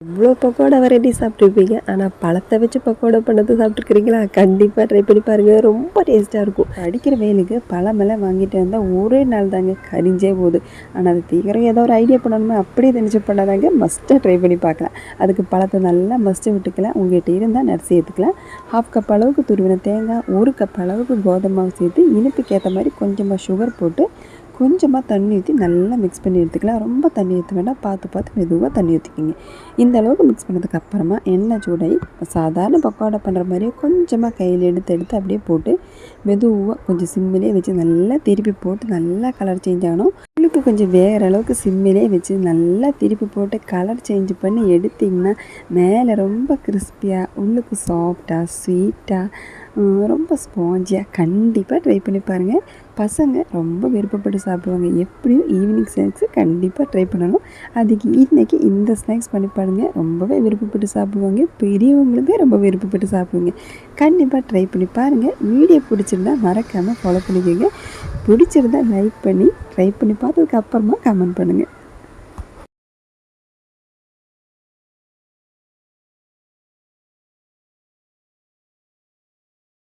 இவ்வளோ பக்கோடா வெரைட்டி சாப்பிட்ருப்பீங்க. ஆனால் பழத்தை வச்சு பக்கோடா பண்ணது சாப்பிட்ருக்கிறீங்களா? கண்டிப்பாக ட்ரை பண்ணி பாருங்கள். ரொம்ப டேஸ்ட்டாக இருக்கும். அடிக்கிற வெயிலுக்கு பழமெல்லாம் வாங்கிட்டு வந்தால் ஒரே நாள் தாங்க கரிஞ்சே போகுது. ஆனால் அது தீவிரம் ஏதோ ஒரு ஐடியா பண்ணணுமா அப்படியே தெரிஞ்சு பண்ணாதாங்க மஸ்ட்டாக ட்ரை பண்ணி பார்க்கலாம். அதுக்கு பழத்தை நல்லா மஸ்ட்டு விட்டுக்கலாம். உங்கள்கிட்ட இருந்தால் நட்ஸ் சேர்த்துக்கலாம். 1/2 கப் அளவுக்கு துருவின தேங்காய், 1 கப் அளவுக்கு கோதுமை மாவு சேர்த்து இனிப்புக்கு ஏற்ற மாதிரி கொஞ்சமாக சுகர் போட்டு கொஞ்சமாக தண்ணி ஊற்றி நல்லா மிக்ஸ் பண்ணி எடுத்துக்கலாம். ரொம்ப தண்ணி ஊற்ற வேண்டாம், பார்த்து மெதுவாக தண்ணி ஊற்றிக்கிங்க. இந்த அளவுக்கு மிக்ஸ் பண்ணதுக்கப்புறமா எண்ணெய் சூடாகி சாதாரண பக்கோடா பண்ணுற மாதிரியே கொஞ்சமாக கையில் எடுத்து அப்படியே போட்டு மெதுவாக கொஞ்சம் சிம்மிலே வச்சு நல்லா திருப்பி போட்டு நல்லா கலர் சேஞ்ச் ஆகணும். உள்ளுக்கு கொஞ்சம் வேகிற அளவுக்கு சிம்மிலே வச்சு நல்லா திருப்பி போட்டு கலர் சேஞ்ச் பண்ணி எடுத்திங்கன்னா மேலே ரொம்ப கிறிஸ்பியாக, உள்ளுக்கு சாஃப்டாக, ஸ்வீட்டாக, ரொம்ப ஸ்பாஞ்சியாக. கண்டிப்பாக ட்ரை பண்ணி பாருங்கள். பசங்க ரொம்ப விருப்பப்பட்டு சாப்பிடுவாங்க. எப்படியும் ஈவினிங் ஸ்நாக்ஸு கண்டிப்பாக ட்ரை பண்ணணும். அதுக்கு இன்றைக்கி இந்த ஸ்நாக்ஸ் பண்ணி பாருங்கள். ரொம்பவே விருப்பப்பட்டு சாப்பிடுவாங்க. பெரியவங்களுமே ரொம்ப விருப்பப்பட்டு சாப்பிடுவாங்க. கண்டிப்பாக ட்ரை பண்ணி பாருங்கள். வீடியோ பிடிச்சிருந்தா மறக்காமல் ஃபாலோ பண்ணிக்கோங்க. பிடிச்சிருந்தா லைக் பண்ணி ட்ரை பண்ணி பார்த்ததுக்கு அப்புறமா கமெண்ட் பண்ணுங்கள்.